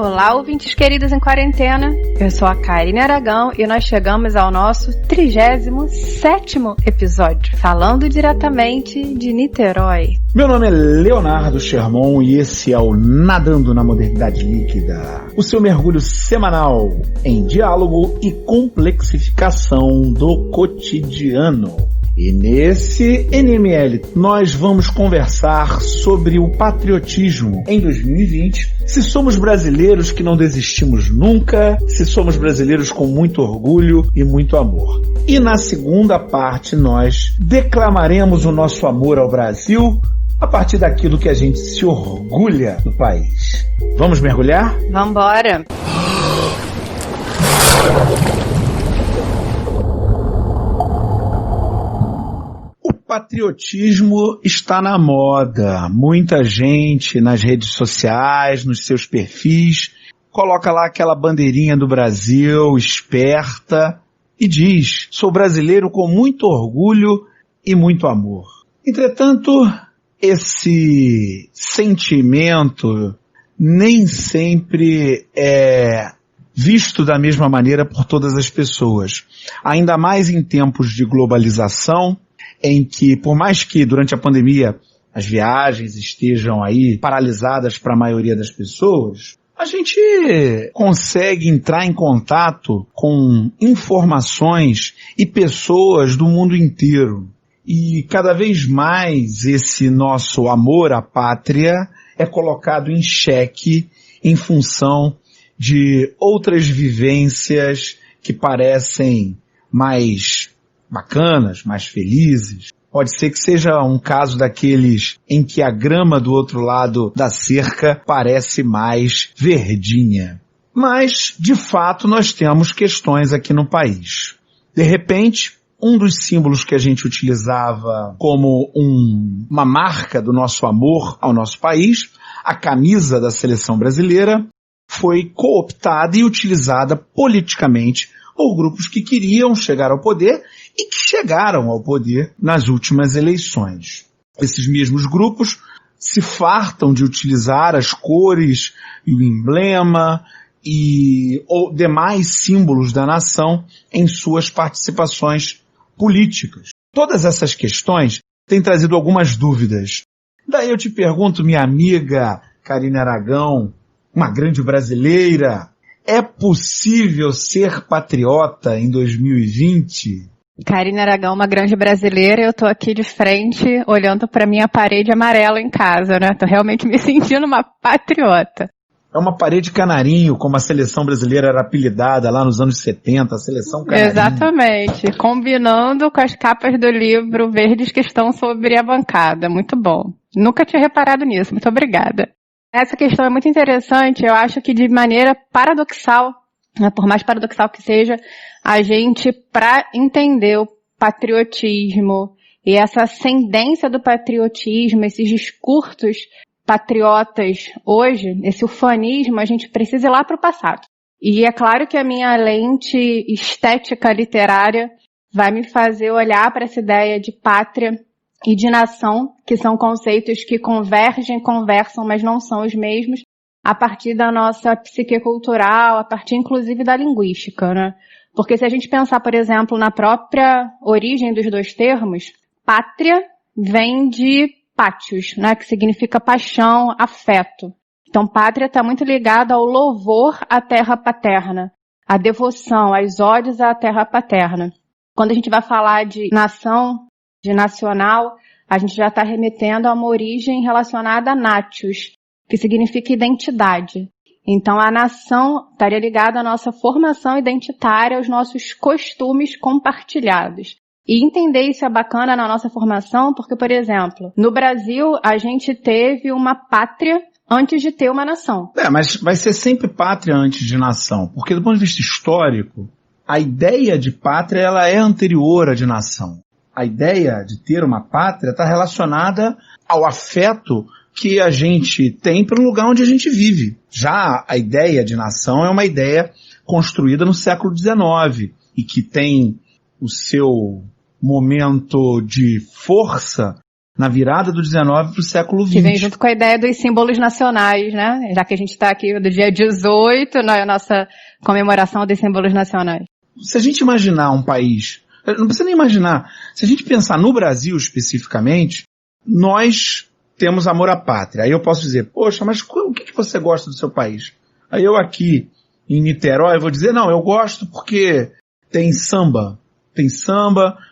Olá, ouvintes queridos em quarentena. Eu sou a Karine Aragão e nós chegamos ao nosso 37º episódio, falando diretamente de Niterói. Meu nome é Leonardo Sherman e esse é o Nadando na Modernidade Líquida, o seu mergulho semanal em diálogo e complexificação do cotidiano. E nesse NML nós vamos conversar sobre o patriotismo em 2020, se somos brasileiros que não desistimos nunca, se somos brasileiros com muito orgulho e muito amor. E na segunda parte nós declamaremos o nosso amor ao Brasil a partir daquilo que a gente se orgulha do país. Vamos mergulhar? Vambora! Patriotismo está na moda. Muita gente nas redes sociais, nos seus perfis, coloca lá aquela bandeirinha do Brasil, esperta, e diz: sou brasileiro com muito orgulho e muito amor. Entretanto, esse sentimento nem sempre é visto da mesma maneira por todas as pessoas. Ainda mais em tempos de globalização, em que, por mais que durante a pandemia as viagens estejam aí paralisadas para a maioria das pessoas, a gente consegue entrar em contato com informações e pessoas do mundo inteiro. E cada vez mais esse nosso amor à pátria é colocado em xeque em função de outras vivências que parecem mais bacanas, mais felizes. Pode ser que seja um caso daqueles em que a grama do outro lado da cerca parece mais verdinha. Mas, de fato, nós temos questões aqui no país. De repente, um dos símbolos que a gente utilizava como uma marca do nosso amor ao nosso país, a camisa da seleção brasileira, foi cooptada e utilizada politicamente por grupos que queriam chegar ao poder e que chegaram ao poder nas últimas eleições. Esses mesmos grupos se fartam de utilizar as cores e o emblema e ou demais símbolos da nação em suas participações políticas. Todas essas questões têm trazido algumas dúvidas. Daí eu te pergunto, minha amiga Karine Aragão, uma grande brasileira, é possível ser patriota em 2020? Karine Aragão, uma grande brasileira, eu tô aqui de frente, olhando pra minha parede amarela em casa, né? Tô realmente me sentindo uma patriota. É uma parede canarinho, como a seleção brasileira era apelidada lá nos anos 70, a seleção canarinho. Exatamente, combinando com as capas do livro verdes que estão sobre a bancada. Muito bom. Nunca tinha reparado nisso, muito obrigada. Essa questão é muito interessante, eu acho que de maneira paradoxal, né, por mais paradoxal que seja, a gente, para entender o patriotismo e essa ascendência do patriotismo, esses discursos patriotas hoje, esse ufanismo, a gente precisa ir lá para o passado. E é claro que a minha lente estética literária vai me fazer olhar para essa ideia de pátria e de nação, que são conceitos que convergem, conversam, mas não são os mesmos, a partir da nossa psique cultural, a partir inclusive da linguística, né? Porque se a gente pensar, por exemplo, na própria origem dos dois termos, pátria vem de pátios, né? Que significa paixão, afeto. Então, pátria está muito ligada ao louvor à terra paterna, à devoção, às ódios à terra paterna. Quando a gente vai falar de nação, de nacional, a gente já está remetendo a uma origem relacionada a natius, que significa identidade. Então, a nação estaria ligada à nossa formação identitária, aos nossos costumes compartilhados. E entender isso é bacana na nossa formação, porque, por exemplo, no Brasil, a gente teve uma pátria antes de ter uma nação. Mas vai ser sempre pátria antes de nação, porque do ponto de vista histórico, a ideia de pátria ela é anterior à de nação. A ideia de ter uma pátria está relacionada ao afeto que a gente tem pelo lugar onde a gente vive. Já a ideia de nação é uma ideia construída no século XIX e que tem o seu momento de força na virada do XIX para o século XX. Que vem junto com a ideia dos símbolos nacionais, né? Já que a gente está aqui do dia 18, na nossa comemoração dos símbolos nacionais. Se a gente imaginar um país, não precisa nem imaginar, se a gente pensar no Brasil especificamente, nós temos amor à pátria. Aí eu posso dizer, poxa, mas o que você gosta do seu país? Aí eu aqui em Niterói vou dizer, não, eu gosto porque tem samba,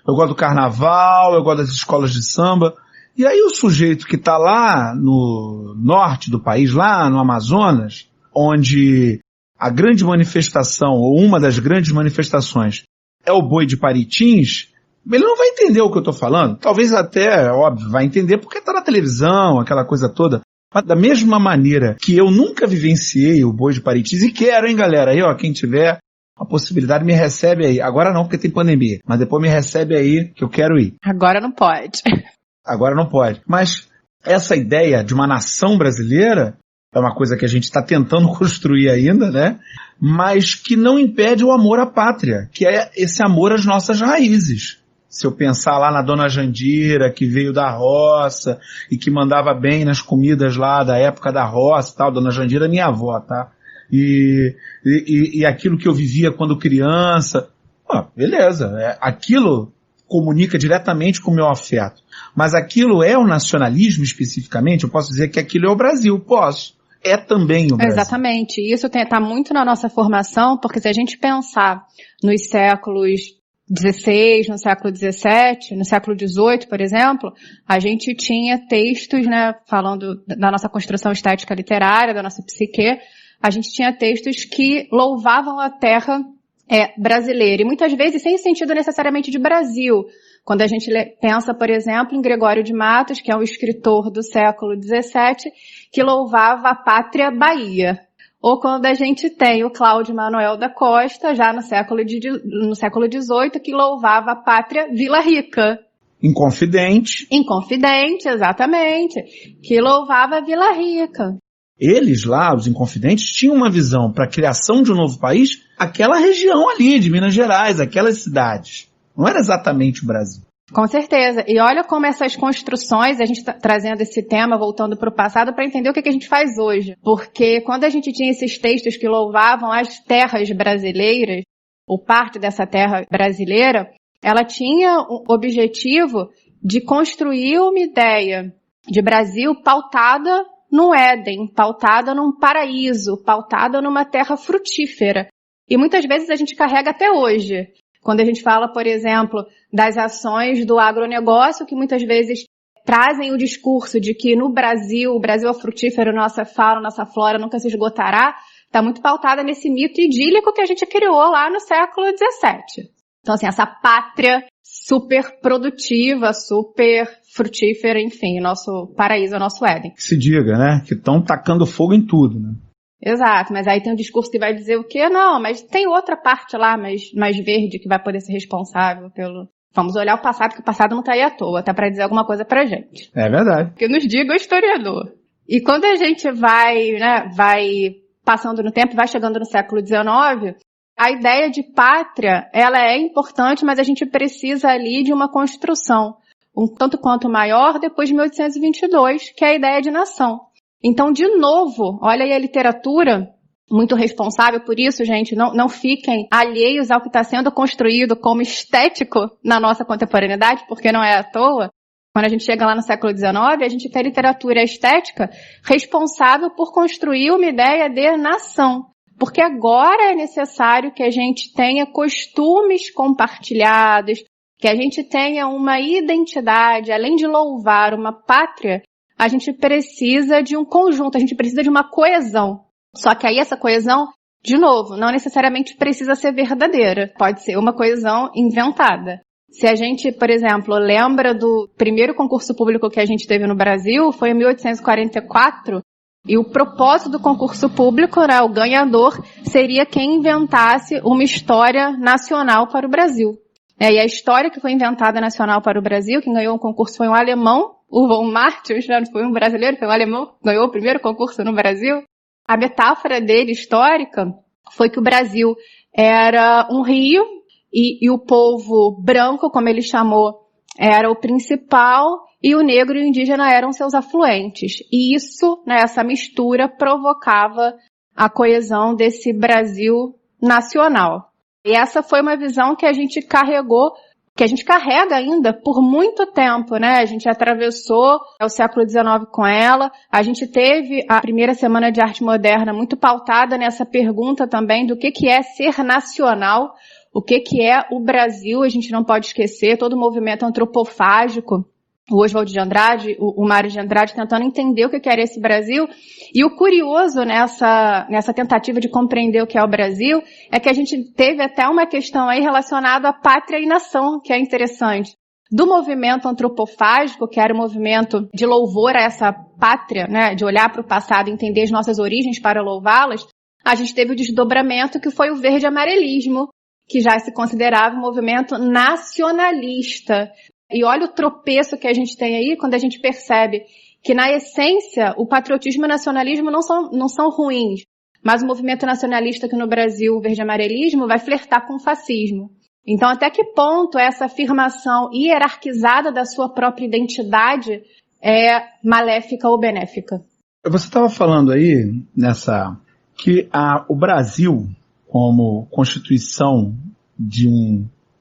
eu gosto do carnaval, eu gosto das escolas de samba. E aí o sujeito que está lá no norte do país, lá no Amazonas, onde a grande manifestação, ou uma das grandes manifestações, é o boi de Paritins, ele não vai entender o que eu estou falando. Talvez até, óbvio, vai entender porque está na televisão, aquela coisa toda. Mas da mesma maneira que eu nunca vivenciei o boi de Paritins, e quero, hein, galera, aí, ó, quem tiver a possibilidade me recebe aí. Agora não, porque tem pandemia, mas depois me recebe aí, que eu quero ir. Agora não pode. Agora não pode. Mas essa ideia de uma nação brasileira é uma coisa que a gente está tentando construir ainda, né? Mas que não impede o amor à pátria, que é esse amor às nossas raízes. Se eu pensar lá na Dona Jandira, que veio da roça e que mandava bem nas comidas lá da época da roça e tal, Dona Jandira é minha avó, tá? E aquilo que eu vivia quando criança, beleza, aquilo comunica diretamente com o meu afeto. Mas aquilo é o nacionalismo especificamente? Eu posso dizer que aquilo é o Brasil? Posso. É também o Brasil. Exatamente. Isso está muito na nossa formação, porque se a gente pensar nos séculos XVI, no século XVII, no século XVIII, por exemplo, a gente tinha textos, né, falando da nossa construção estética literária, da nossa psique, a gente tinha textos que louvavam a terra brasileira, e muitas vezes sem sentido necessariamente de Brasil. Quando a gente pensa, por exemplo, em Gregório de Matos, que é um escritor do século XVII, que louvava a pátria Bahia. Ou quando a gente tem o Cláudio Manuel da Costa, já no século XVIII, que louvava a pátria Vila Rica. Inconfidente, exatamente. Que louvava a Vila Rica. Eles lá, os Inconfidentes, tinham uma visão para a criação de um novo país, aquela região ali de Minas Gerais, aquelas cidades. Não era exatamente o Brasil. Com certeza. E olha como essas construções, a gente está trazendo esse tema, voltando para o passado, para entender o que a gente faz hoje. Porque quando a gente tinha esses textos que louvavam as terras brasileiras, ou parte dessa terra brasileira, ela tinha o objetivo de construir uma ideia de Brasil pautada no Éden, pautada num paraíso, pautada numa terra frutífera. E muitas vezes a gente carrega até hoje. Quando a gente fala, por exemplo, das ações do agronegócio, que muitas vezes trazem o discurso de que no Brasil, o Brasil é frutífero, nossa fauna, nossa flora nunca se esgotará, está muito pautada nesse mito idílico que a gente criou lá no século XVII. Então, assim, essa pátria super produtiva, super frutífera, enfim, nosso paraíso, nosso Éden. Que se diga, né? Que estão tacando fogo em tudo, né? Exato, mas aí tem um discurso que vai dizer o quê? Não, mas tem outra parte lá mais verde que vai poder ser responsável pelo... Vamos olhar o passado, que o passado não está aí à toa, até para dizer alguma coisa pra gente. É verdade. Que nos diga o historiador. E quando a gente vai passando no tempo, vai chegando no século XIX, a ideia de pátria, ela é importante, mas a gente precisa ali de uma construção um tanto quanto maior depois de 1822, que é a ideia de nação. Então, de novo, olha aí a literatura, muito responsável por isso, gente, não fiquem alheios ao que está sendo construído como estético na nossa contemporaneidade, porque não é à toa. Quando a gente chega lá no século XIX, a gente tem literatura estética responsável por construir uma ideia de nação. Porque agora é necessário que a gente tenha costumes compartilhados, que a gente tenha uma identidade, além de louvar uma pátria, a gente precisa de um conjunto, a gente precisa de uma coesão. Só que aí essa coesão, de novo, não necessariamente precisa ser verdadeira. Pode ser uma coesão inventada. Se a gente, por exemplo, lembra do primeiro concurso público que a gente teve no Brasil, foi em 1844, e o propósito do concurso público, né, o ganhador, seria quem inventasse uma história nacional para o Brasil. E a história que foi inventada nacional para o Brasil, quem ganhou o concurso foi um alemão, o von Martius, já não foi um brasileiro, foi um alemão, ganhou o primeiro concurso no Brasil. A metáfora dele, histórica, foi que o Brasil era um rio e o povo branco, como ele chamou, era o principal e o negro e o indígena eram seus afluentes. E isso, né, essa mistura provocava a coesão desse Brasil nacional. E essa foi uma visão que a gente carregou, que a gente carrega ainda por muito tempo, né? A gente atravessou o século XIX com ela, a gente teve a primeira Semana de Arte Moderna muito pautada nessa pergunta também do que é ser nacional, o que é o Brasil, a gente não pode esquecer, todo o movimento antropofágico, o Oswald de Andrade, o Mário de Andrade tentando entender o que era esse Brasil. E o curioso nessa tentativa de compreender o que é o Brasil é que a gente teve até uma questão aí relacionada à pátria e nação, que é interessante. Do movimento antropofágico, que era o movimento de louvor a essa pátria, né, de olhar para o passado e entender as nossas origens para louvá-las, a gente teve o desdobramento que foi o verde-amarelismo, que já se considerava um movimento nacionalista. E olha o tropeço que a gente tem aí quando a gente percebe que, na essência, o patriotismo e o nacionalismo não são ruins, mas o movimento nacionalista aqui no Brasil, o verde-amarelismo, vai flertar com o fascismo. Então, até que ponto essa afirmação hierarquizada da sua própria identidade é maléfica ou benéfica? Você estava falando aí, que o Brasil, como constituição de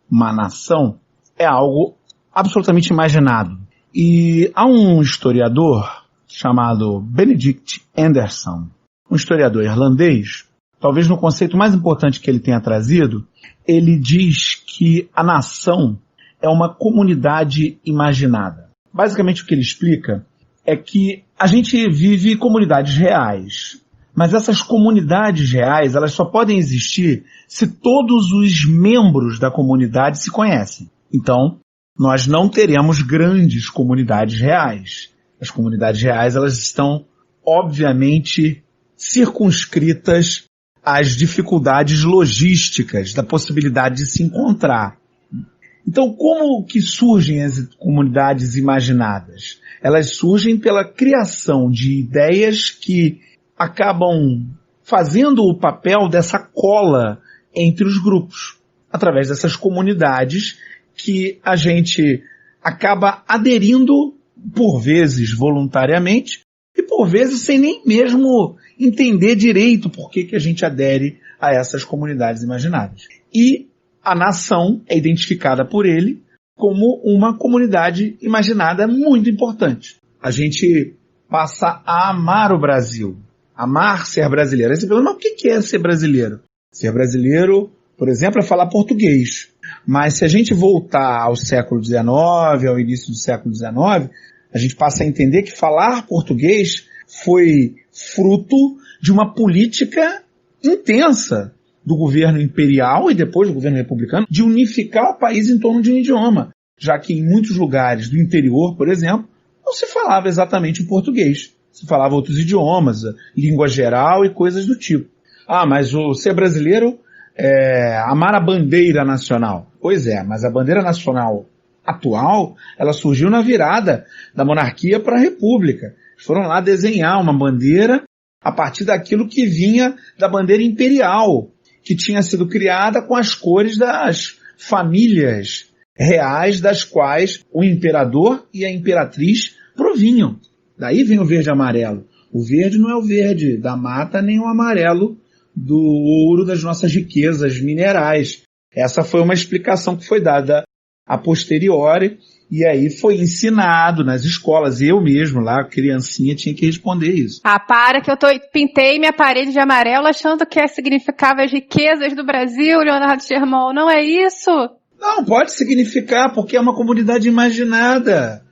uma nação, é algo absolutamente imaginado. E há um historiador chamado Benedict Anderson, um historiador irlandês, talvez no conceito mais importante que ele tenha trazido, ele diz que a nação é uma comunidade imaginada. Basicamente o que ele explica é que a gente vive comunidades reais, mas essas comunidades reais, elas só podem existir se todos os membros da comunidade se conhecem. Então, nós não teremos grandes comunidades reais. As comunidades reais, elas estão, obviamente, circunscritas às dificuldades logísticas da possibilidade de se encontrar. Então, como que surgem as comunidades imaginadas? Elas surgem pela criação de ideias que acabam fazendo o papel dessa cola entre os grupos, através dessas comunidades que a gente acaba aderindo, por vezes voluntariamente, e por vezes sem nem mesmo entender direito por que a gente adere a essas comunidades imaginadas. E a nação é identificada por ele como uma comunidade imaginada muito importante. A gente passa a amar o Brasil, amar ser brasileiro. Aí você pergunta, mas o que é ser brasileiro? Ser brasileiro, por exemplo, é falar português. Mas se a gente voltar ao século XIX, ao início do século XIX, a gente passa a entender que falar português foi fruto de uma política intensa do governo imperial e depois do governo republicano de unificar o país em torno de um idioma, já que em muitos lugares do interior, por exemplo, não se falava exatamente o português. Se falava outros idiomas, língua geral e coisas do tipo. Mas o ser brasileiro é amar a bandeira nacional. Pois é, mas a bandeira nacional atual, ela surgiu na virada da monarquia para a república. Eles foram lá desenhar uma bandeira a partir daquilo que vinha da bandeira imperial, que tinha sido criada com as cores das famílias reais das quais o imperador e a imperatriz provinham. Daí vem o verde e amarelo. O verde não é o verde da mata, nem o amarelo do ouro das nossas riquezas minerais. Essa foi uma explicação que foi dada a posteriori, e aí foi ensinado nas escolas. Eu mesmo, lá, criancinha, tinha que responder isso. Para que eu pintei minha parede de amarelo achando que significava as riquezas do Brasil, Leonardo Germão. Não é isso? Não, pode significar, porque é uma comunidade imaginada.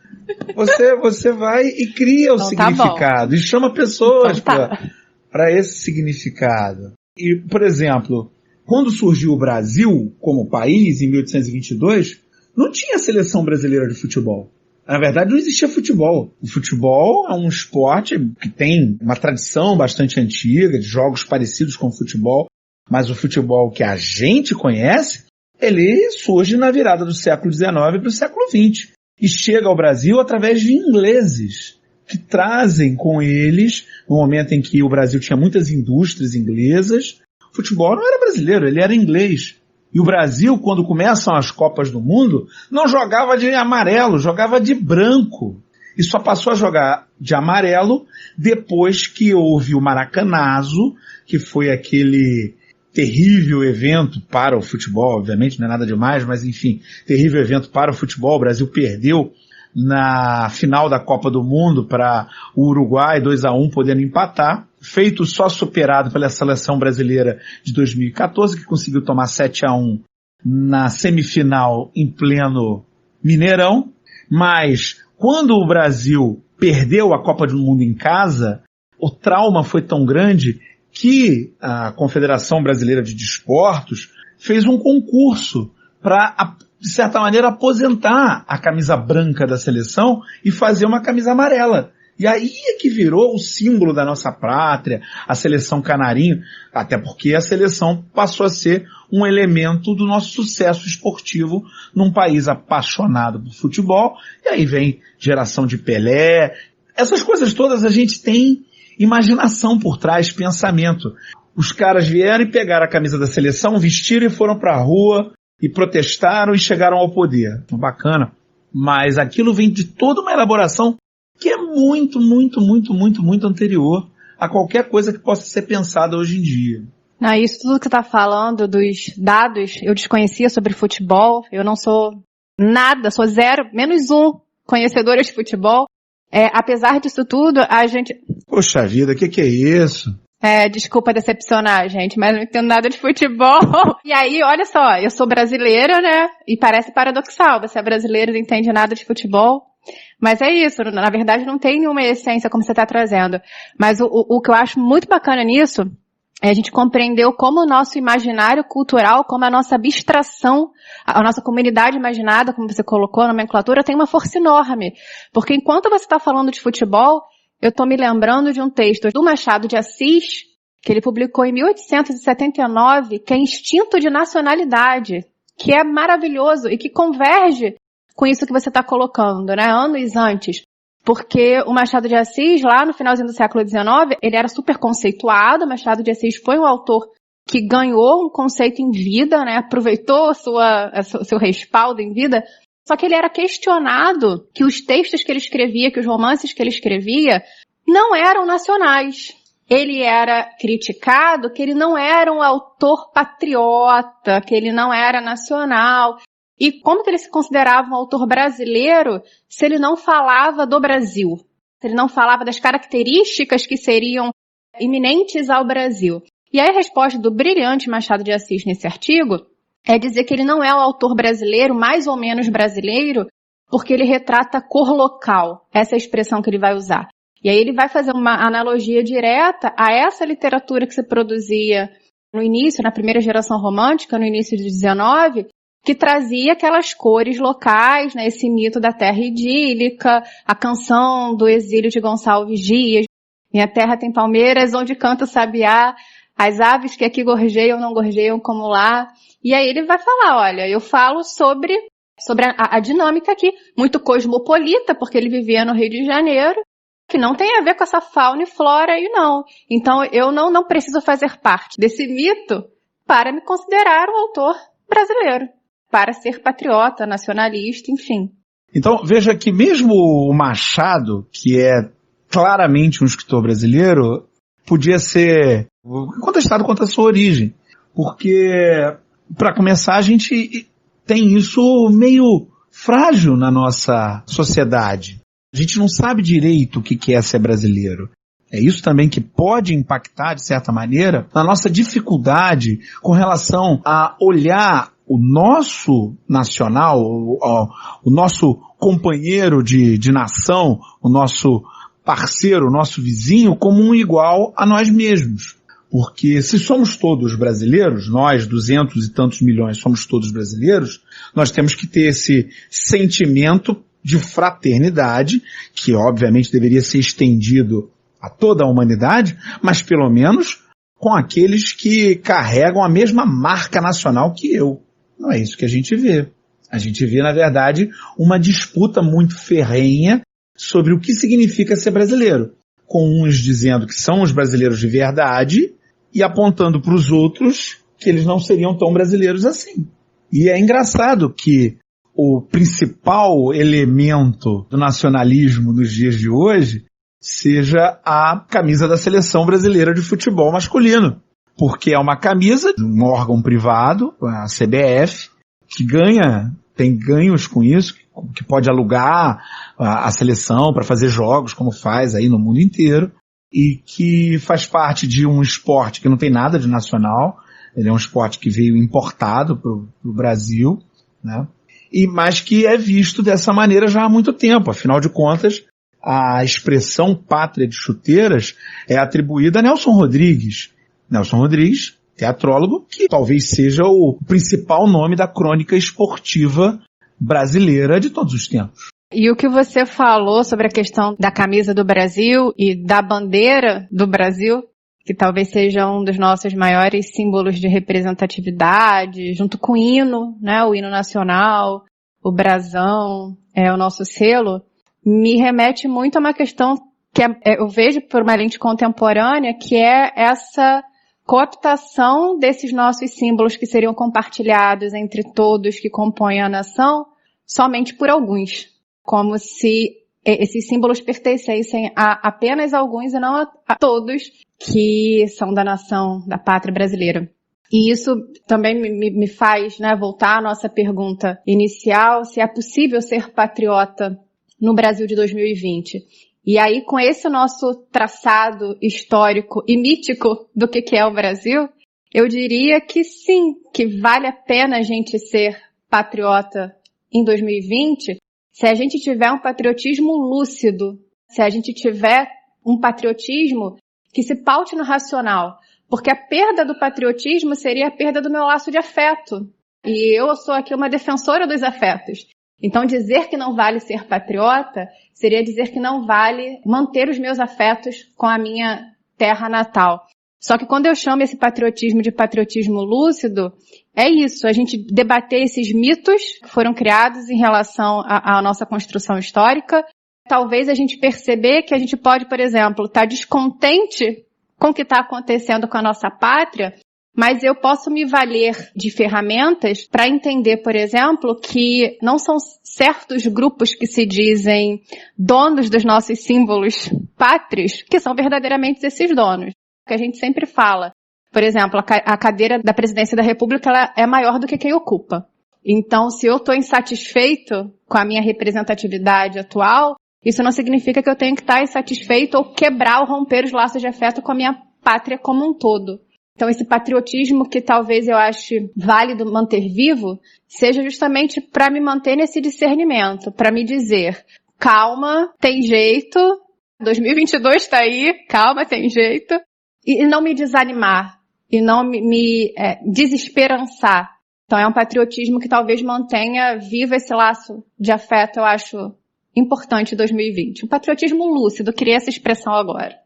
Você vai e cria o significado, e chama pessoas para esse significado. E, por exemplo, quando surgiu o Brasil como país, em 1822, não tinha seleção brasileira de futebol. Na verdade, não existia futebol. O futebol é um esporte que tem uma tradição bastante antiga, de jogos parecidos com o futebol, mas o futebol que a gente conhece, ele surge na virada do século XIX para o século XX. E chega ao Brasil através de ingleses, que trazem com eles, no momento em que o Brasil tinha muitas indústrias inglesas, o futebol não era brasileiro, ele era inglês. E o Brasil, quando começam as Copas do Mundo, não jogava de amarelo, jogava de branco. E só passou a jogar de amarelo depois que houve o Maracanazo, que foi aquele terrível evento para o futebol, obviamente não é nada demais, mas enfim, terrível evento para o futebol. O Brasil perdeu na final da Copa do Mundo para o Uruguai, 2-1, podendo empatar. Feito só superado pela seleção brasileira de 2014, que conseguiu tomar 7-1 na semifinal em pleno Mineirão. Mas quando o Brasil perdeu a Copa do Mundo em casa, o trauma foi tão grande que a Confederação Brasileira de Desportos fez um concurso para, de certa maneira, aposentar a camisa branca da seleção e fazer uma camisa amarela. E aí é que virou o símbolo da nossa pátria, a seleção canarinho, até porque a seleção passou a ser um elemento do nosso sucesso esportivo num país apaixonado por futebol. E aí vem geração de Pelé. Essas coisas todas a gente tem imaginação por trás, pensamento. Os caras vieram e pegaram a camisa da seleção, vestiram e foram pra rua e protestaram e chegaram ao poder. Bacana. Mas aquilo vem de toda uma elaboração que é muito, muito, muito, muito, muito anterior a qualquer coisa que possa ser pensada hoje em dia. Não, isso tudo que você está falando dos dados, eu desconhecia sobre futebol, eu não sou nada, sou zero, menos um conhecedora de futebol. Apesar disso tudo, a gente... Poxa vida, o que é isso? Desculpa decepcionar, gente, mas não entendo nada de futebol. E aí, olha só, eu sou brasileira, né? E parece paradoxal, você é brasileira e não entende nada de futebol. Mas é isso, na verdade não tem nenhuma essência como você está trazendo. Mas o que eu acho muito bacana nisso é a gente compreender como o nosso imaginário cultural, como a nossa abstração, a nossa comunidade imaginada, como você colocou, a nomenclatura, tem uma força enorme. Porque enquanto você está falando de futebol, eu estou me lembrando de um texto do Machado de Assis, que ele publicou em 1879, que é Instinto de Nacionalidade, que é maravilhoso e que converge com isso que você está colocando, né, anos antes. Porque o Machado de Assis, lá no finalzinho do século XIX, ele era super conceituado. O Machado de Assis foi um autor que ganhou um conceito em vida, né, aproveitou seu respaldo em vida. Só que ele era questionado que os textos que ele escrevia, que os romances que ele escrevia, não eram nacionais. Ele era criticado que ele não era um autor patriota, que ele não era nacional. E como que ele se considerava um autor brasileiro se ele não falava do Brasil? Se ele não falava das características que seriam iminentes ao Brasil? E aí a resposta do brilhante Machado de Assis nesse artigo é dizer que ele não é o autor brasileiro, mais ou menos brasileiro, porque ele retrata a cor local. Essa é a expressão que ele vai usar. E aí ele vai fazer uma analogia direta a essa literatura que se produzia no início, na primeira geração romântica, no início do 19, que trazia aquelas cores locais, né, esse mito da terra idílica, a canção do exílio de Gonçalves Dias, minha terra tem palmeiras onde canta o sabiá, as aves que aqui gorjeiam não gorjeiam como lá. E aí ele vai falar, olha, eu falo sobre a dinâmica aqui, muito cosmopolita, porque ele vivia no Rio de Janeiro, que não tem a ver com essa fauna e flora aí não. Então eu não preciso fazer parte desse mito para me considerar um autor brasileiro, para ser patriota, nacionalista, enfim. Então, veja que mesmo o Machado, que é claramente um escritor brasileiro, podia ser contestado quanto à sua origem. Porque, para começar, a gente tem isso meio frágil na nossa sociedade. A gente não sabe direito o que é ser brasileiro. É isso também que pode impactar, de certa maneira, na nossa dificuldade com relação a olhar o nosso nacional, o nosso companheiro de nação, o nosso parceiro, o nosso vizinho, como um igual a nós mesmos. Porque se somos todos brasileiros, nós, 200 e tantos milhões, somos todos brasileiros, nós temos que ter esse sentimento de fraternidade, que obviamente deveria ser estendido a toda a humanidade, mas pelo menos com aqueles que carregam a mesma marca nacional que eu. Não é isso que a gente vê. A gente vê, na verdade, uma disputa muito ferrenha sobre o que significa ser brasileiro, com uns dizendo que são os brasileiros de verdade e apontando para os outros que eles não seriam tão brasileiros assim. E é engraçado que o principal elemento do nacionalismo nos dias de hoje seja a camisa da seleção brasileira de futebol masculino. Porque é uma camisa de um órgão privado, a CBF, que tem ganhos com isso, que pode alugar a seleção para fazer jogos, como faz aí no mundo inteiro, e que faz parte de um esporte que não tem nada de nacional, ele é um esporte que veio importado para o Brasil, né? Mas que é visto dessa maneira já há muito tempo. Afinal de contas, a expressão pátria de chuteiras é atribuída a Nelson Rodrigues. Nelson Rodrigues, teatrólogo, que talvez seja o principal nome da crônica esportiva brasileira de todos os tempos. E o que você falou sobre a questão da camisa do Brasil e da bandeira do Brasil, que talvez seja um dos nossos maiores símbolos de representatividade, junto com o hino, né, o hino nacional, o brasão, o nosso selo, me remete muito a uma questão que eu vejo por uma lente contemporânea, que é essa cooptação desses nossos símbolos que seriam compartilhados entre todos que compõem a nação, somente por alguns. Como se esses símbolos pertencessem a apenas alguns e não a todos que são da nação, da pátria brasileira. E isso também me faz, né, voltar à nossa pergunta inicial, se é possível ser patriota no Brasil de 2020. E aí, com esse nosso traçado histórico e mítico do que é o Brasil, eu diria que sim, que vale a pena a gente ser patriota em 2020, se a gente tiver um patriotismo lúcido, se a gente tiver um patriotismo que se paute no racional, porque a perda do patriotismo seria a perda do meu laço de afeto. E eu sou aqui uma defensora dos afetos. Então, dizer que não vale ser patriota seria dizer que não vale manter os meus afetos com a minha terra natal. Só que quando eu chamo esse patriotismo de patriotismo lúcido, é isso, a gente debater esses mitos que foram criados em relação à nossa construção histórica. Talvez a gente perceber que a gente pode, por exemplo, estar descontente com o que está acontecendo com a nossa pátria, mas eu posso me valer de ferramentas para entender, por exemplo, que não são certos grupos que se dizem donos dos nossos símbolos pátrios que são verdadeiramente esses donos. Que a gente sempre fala. Por exemplo, a cadeira da presidência da República ela é maior do que quem ocupa. Então, se eu estou insatisfeito com a minha representatividade atual, isso não significa que eu tenho que estar insatisfeito ou quebrar ou romper os laços de afeto com a minha pátria como um todo. Então, esse patriotismo que talvez eu ache válido manter vivo, seja justamente para me manter nesse discernimento, para me dizer, calma, tem jeito, 2022 está aí, calma, tem jeito, e não me desanimar, e não me desesperançar. Então, é um patriotismo que talvez mantenha vivo esse laço de afeto, eu acho importante em 2020. Um patriotismo lúcido, queria essa expressão agora.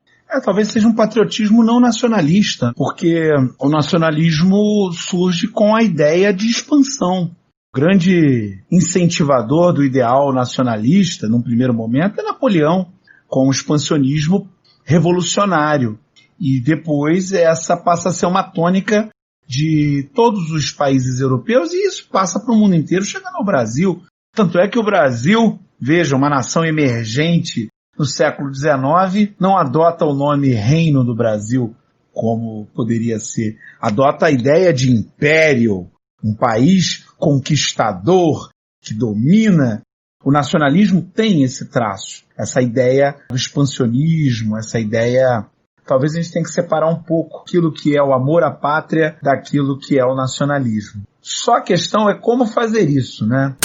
Talvez seja um patriotismo não nacionalista, porque o nacionalismo surge com a ideia de expansão. O grande incentivador do ideal nacionalista, num primeiro momento, é Napoleão, com o expansionismo revolucionário. E depois essa passa a ser uma tônica de todos os países europeus, e isso passa para o mundo inteiro, chegando ao Brasil. Tanto é que o Brasil, veja, uma nação emergente no século XIX, não adota o nome Reino do Brasil, como poderia ser. Adota a ideia de império, um país conquistador que domina. O nacionalismo tem esse traço, essa ideia do expansionismo, essa ideia... Talvez a gente tenha que separar um pouco aquilo que é o amor à pátria daquilo que é o nacionalismo. Só a questão é como fazer isso, né?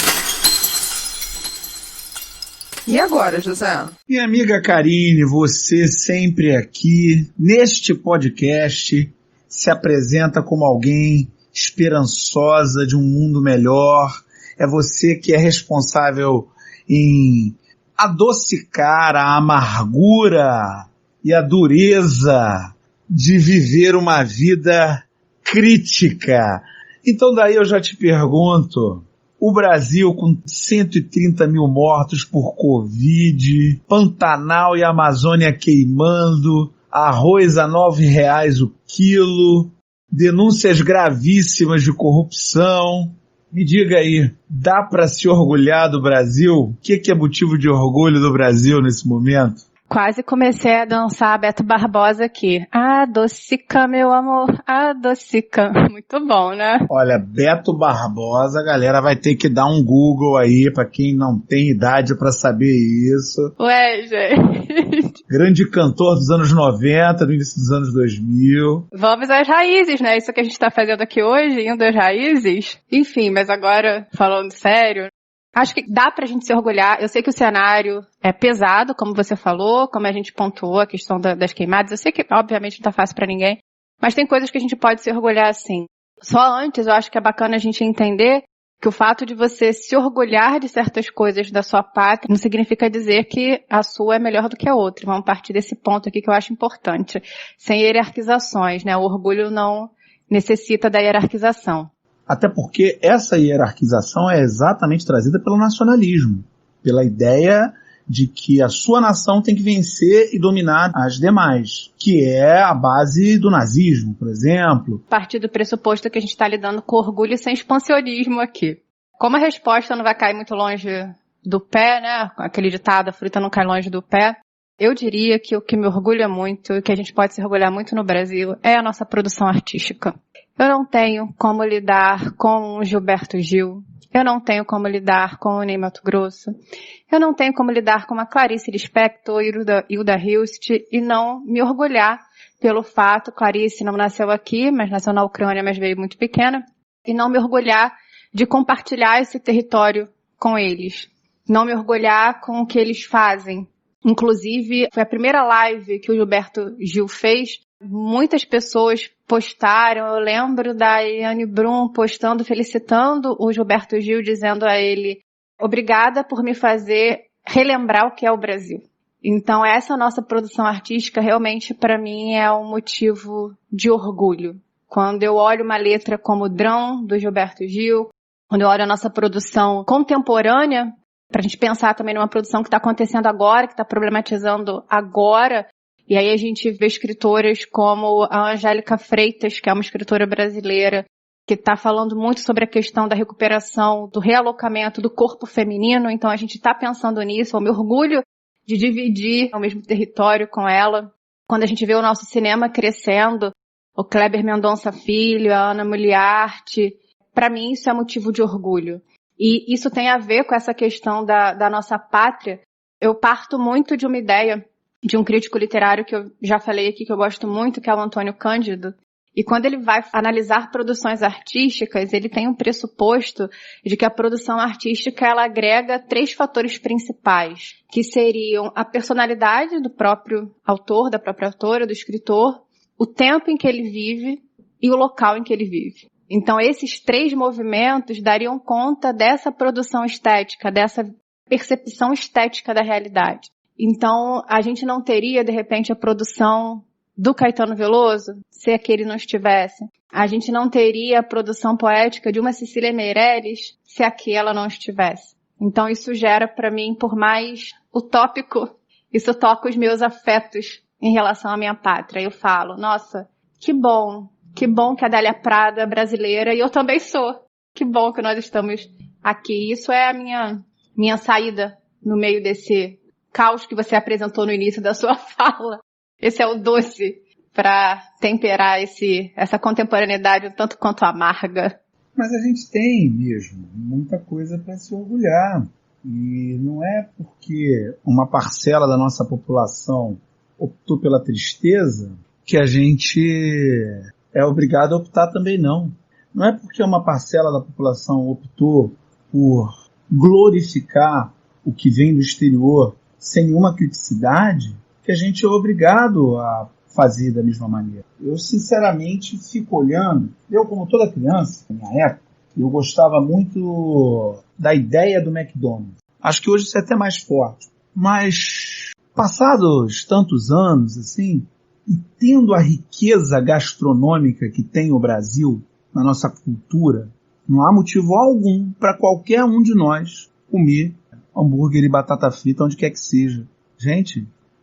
E agora, José? Minha amiga Karine, você sempre aqui, neste podcast, se apresenta como alguém esperançosa de um mundo melhor. É você que é responsável em adocicar a amargura e a dureza de viver uma vida crítica. Então daí eu já te pergunto, o Brasil com 130 mil mortos por Covid, Pantanal e Amazônia queimando, arroz a R$ 9 o quilo, denúncias gravíssimas de corrupção. Me diga aí, dá para se orgulhar do Brasil? O que é motivo de orgulho do Brasil nesse momento? Quase comecei a dançar Beto Barbosa aqui. Adocica, meu amor, adocica. Muito bom, né? Olha, Beto Barbosa, a galera vai ter que dar um Google aí pra quem não tem idade pra saber isso. Ué, gente. Grande cantor dos anos 90, do início dos anos 2000. Vamos às raízes, né? Isso que a gente tá fazendo aqui hoje, indo às raízes. Enfim, mas agora, falando sério, acho que dá pra gente se orgulhar. Eu sei que o cenário é pesado, como você falou, como a gente pontuou a questão das queimadas. Eu sei que, obviamente, não tá fácil pra ninguém, mas tem coisas que a gente pode se orgulhar sim. Só antes, eu acho que é bacana a gente entender que o fato de você se orgulhar de certas coisas da sua pátria não significa dizer que a sua é melhor do que a outra. Vamos partir desse ponto aqui que eu acho importante. Sem hierarquizações, né? O orgulho não necessita da hierarquização. Até porque essa hierarquização é exatamente trazida pelo nacionalismo, pela ideia de que a sua nação tem que vencer e dominar as demais, que é a base do nazismo, por exemplo. A partir do pressuposto que a gente está lidando com orgulho sem expansionismo aqui. Como a resposta não vai cair muito longe do pé, né? Aquele ditado, a fruta não cai longe do pé. Eu diria que o que me orgulha muito, e que a gente pode se orgulhar muito no Brasil, é a nossa produção artística. Eu não tenho como lidar com o Gilberto Gil. Eu não tenho como lidar com o Ney Matogrosso. Eu não tenho como lidar com a Clarice Lispector, Hilda Hilst, e não me orgulhar pelo fato, Clarice não nasceu aqui, mas nasceu na Ucrânia, mas veio muito pequena, e não me orgulhar de compartilhar esse território com eles. Não me orgulhar com o que eles fazem. Inclusive, foi a primeira live que o Gilberto Gil fez. Muitas pessoas postaram, eu lembro da Iane Brum postando, felicitando o Gilberto Gil, dizendo a ele, obrigada por me fazer relembrar o que é o Brasil. Então essa nossa produção artística realmente para mim é um motivo de orgulho. Quando eu olho uma letra como Drão, do Gilberto Gil, quando eu olho a nossa produção contemporânea, para a gente pensar também numa produção que está acontecendo agora, que está problematizando agora. E aí a gente vê escritoras como a Angélica Freitas, que é uma escritora brasileira, que está falando muito sobre a questão da recuperação, do realocamento do corpo feminino. Então a gente está pensando nisso. Eu me orgulho de dividir o mesmo território com ela. Quando a gente vê o nosso cinema crescendo, o Kleber Mendonça Filho, a Ana Muliarte, para mim isso é motivo de orgulho. E isso tem a ver com essa questão da nossa pátria. Eu parto muito de uma ideia de um crítico literário que eu já falei aqui, que eu gosto muito, que é o Antônio Cândido. E quando ele vai analisar produções artísticas, ele tem um pressuposto de que a produção artística ela agrega 3 fatores principais, que seriam a personalidade do próprio autor, da própria autora, do escritor, o tempo em que ele vive e o local em que ele vive. Então esses 3 movimentos dariam conta dessa produção estética, dessa percepção estética da realidade. Então, a gente não teria, de repente, a produção do Caetano Veloso, se aquele não estivesse. A gente não teria a produção poética de uma Cecília Meirelles, se aquela não estivesse. Então, isso gera, para mim, por mais utópico, isso toca os meus afetos em relação à minha pátria. Eu falo, nossa, que bom que a Adélia Prado é brasileira, e eu também sou. Que bom que nós estamos aqui. Isso é a minha saída no meio desse caos que você apresentou no início da sua fala. Esse é o doce para temperar essa contemporaneidade um tanto quanto amarga. Mas a gente tem mesmo muita coisa para se orgulhar. E não é porque uma parcela da nossa população optou pela tristeza que a gente é obrigado a optar também não. Não é porque uma parcela da população optou por glorificar o que vem do exterior sem nenhuma criticidade, que a gente é obrigado a fazer da mesma maneira. Eu, sinceramente, fico olhando, eu como toda criança, na minha época, eu gostava muito da ideia do McDonald's. Acho que hoje isso é até mais forte. Mas, passados tantos anos, assim, e tendo a riqueza gastronômica que tem o Brasil, na nossa cultura, não há motivo algum para qualquer um de nós comer hambúrguer e batata frita onde quer que seja.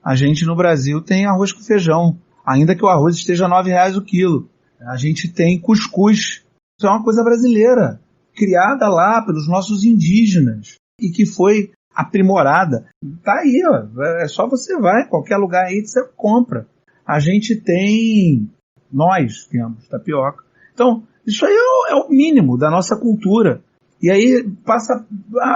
A gente no Brasil tem arroz com feijão, ainda que o arroz esteja R$ 9,00 o quilo. A gente tem cuscuz. Isso é uma coisa brasileira, criada lá pelos nossos indígenas e que foi aprimorada. Tá aí, ó. É só você vai, qualquer lugar aí você compra. A gente tem, nós temos tapioca. Então, isso aí é o mínimo da nossa cultura. E aí passa,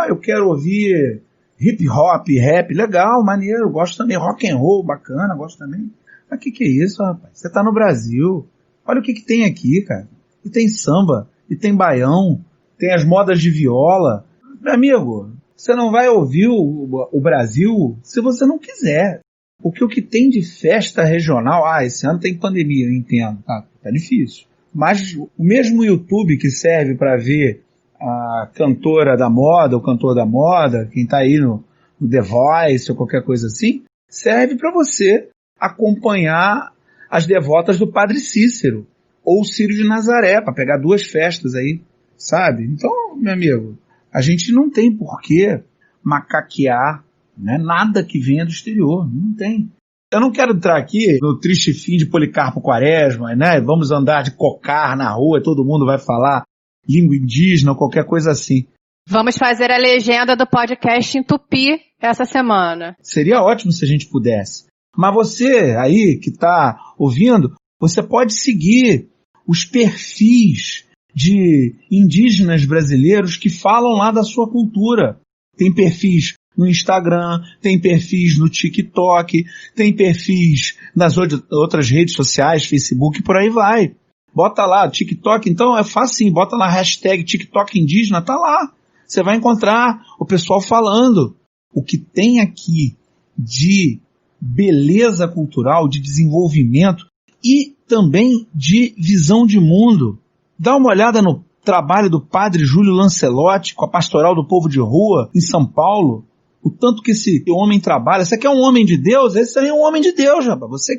eu quero ouvir hip hop, rap, legal, maneiro, gosto também, rock and roll, bacana, gosto também. Mas que é isso, rapaz? Você tá no Brasil, olha o que tem aqui, cara. E tem samba, e tem baião, tem as modas de viola. Meu amigo, você não vai ouvir o Brasil se você não quiser. Porque o que tem de festa regional, esse ano tem pandemia, eu entendo, tá difícil. Mas o mesmo YouTube que serve para ver a cantora da moda, o cantor da moda, quem tá aí no The Voice ou qualquer coisa assim, serve para você acompanhar as devotas do Padre Cícero ou Círio de Nazaré, para pegar 2 festas aí, sabe? Então, meu amigo, a gente não tem por que macaquear, né, nada que venha do exterior, não tem. Eu não quero entrar aqui no triste fim de Policarpo Quaresma, né? Vamos andar de cocar na rua, todo mundo vai falar língua indígena ou qualquer coisa assim. Vamos fazer a legenda do podcast em tupi essa semana. Seria ótimo se a gente pudesse. Mas você aí que está ouvindo, você pode seguir os perfis de indígenas brasileiros que falam lá da sua cultura. Tem perfis no Instagram, tem perfis no TikTok, tem perfis nas outras redes sociais, Facebook, por aí vai. Bota lá, TikTok, então é fácil, bota lá hashtag TikTok indígena, tá lá. Você vai encontrar o pessoal falando. O que tem aqui de beleza cultural, de desenvolvimento e também de visão de mundo. Dá uma olhada no trabalho do padre Júlio Lancelotti com a Pastoral do Povo de Rua em São Paulo. O tanto que esse homem trabalha. Você quer um homem de Deus? Esse aí é um homem de Deus, rapaz. Você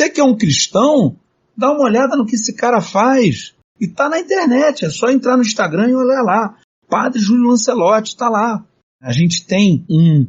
que é um cristão, dá uma olhada no que esse cara faz. E tá na internet, é só entrar no Instagram e olhar lá. Padre Júlio Lancelotti, tá lá. A gente tem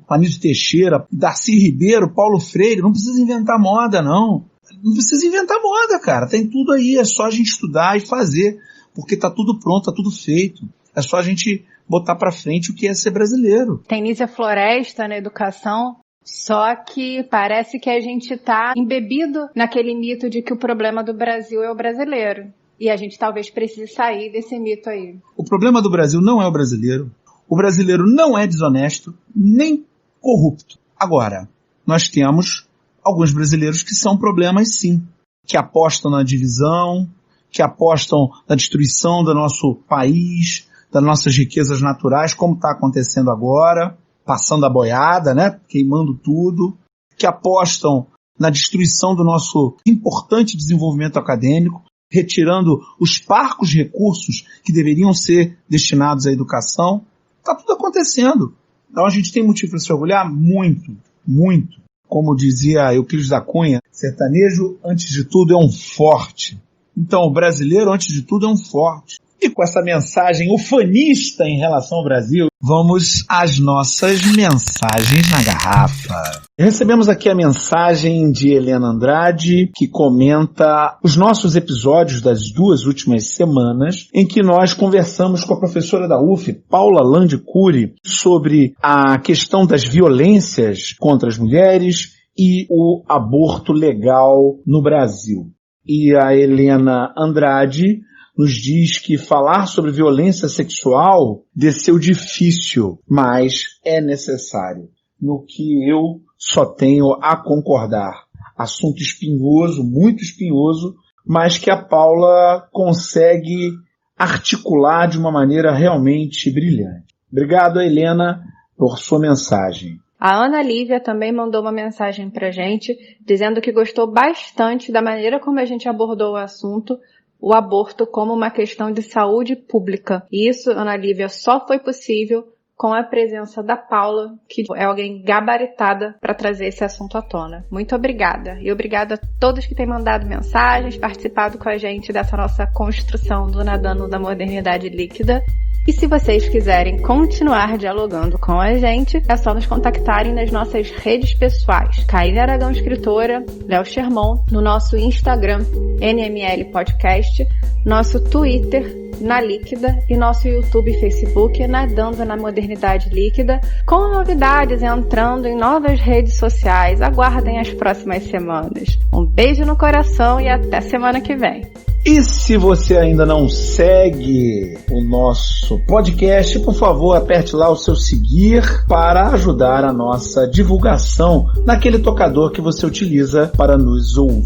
Anísio Teixeira, Darcy Ribeiro, Paulo Freire. Não precisa inventar moda, não. Não precisa inventar moda, cara. Tem tudo aí, é só a gente estudar e fazer. Porque tá tudo pronto, tá tudo feito. É só a gente botar pra frente o que é ser brasileiro. Tem Nízia Floresta na educação, só que parece que a gente tá embebido naquele mito de que o problema do Brasil é o brasileiro. E a gente talvez precise sair desse mito aí. O problema do Brasil não é o brasileiro. O brasileiro não é desonesto, nem corrupto. Agora, nós temos alguns brasileiros que são problemas sim, que apostam na divisão, que apostam na destruição do nosso país, das nossas riquezas naturais, como está acontecendo agora, passando a boiada, né, queimando tudo, que apostam na destruição do nosso importante desenvolvimento acadêmico, retirando os parcos recursos que deveriam ser destinados à educação. Está tudo acontecendo. Então a gente tem motivo para se orgulhar? Muito, muito. Como dizia Euclides da Cunha, sertanejo, antes de tudo, é um forte. Então o brasileiro, antes de tudo, é um forte. E com essa mensagem ufanista em relação ao Brasil, vamos às nossas mensagens na garrafa. Recebemos aqui a mensagem de Helena Andrade, que comenta os nossos episódios das 2 últimas semanas, em que nós conversamos com a professora da UF, Paula Landicuri, sobre a questão das violências contra as mulheres e o aborto legal no Brasil. E a Helena Andrade nos diz que falar sobre violência sexual desceu difícil, mas é necessário. No que eu só tenho a concordar. Assunto espinhoso, muito espinhoso, mas que a Paula consegue articular de uma maneira realmente brilhante. Obrigado, Helena, por sua mensagem. A Ana Lívia também mandou uma mensagem pra gente, dizendo que gostou bastante da maneira como a gente abordou o assunto, o aborto como uma questão de saúde pública. E isso, Ana Lívia, só foi possível com a presença da Paula, que é alguém gabaritada para trazer esse assunto à tona. Muito obrigada. E obrigada a todos que têm mandado mensagens, participado com a gente dessa nossa construção do Nadando da Modernidade Líquida. E se vocês quiserem continuar dialogando com a gente, é só nos contactarem nas nossas redes pessoais. Karine Aragão Escritora, Léo Sherman, no nosso Instagram, NML Podcast, nosso Twitter, Na Líquida, e nosso YouTube e Facebook, Nadando na Modernidade Líquida, com novidades entrando em novas redes sociais. Aguardem as próximas semanas. Um beijo no coração e até semana que vem. E se você ainda não segue o nosso podcast, por favor, aperte lá o seu seguir para ajudar a nossa divulgação naquele tocador que você utiliza para nos ouvir.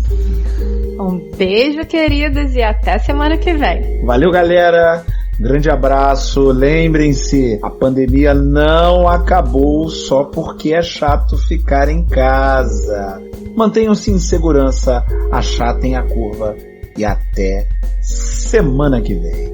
Um beijo, queridos, e até semana que vem. Valeu, galera! Grande abraço. Lembrem-se, a pandemia não acabou só porque é chato ficar em casa. Mantenham-se em segurança, achatem a curva e até semana que vem.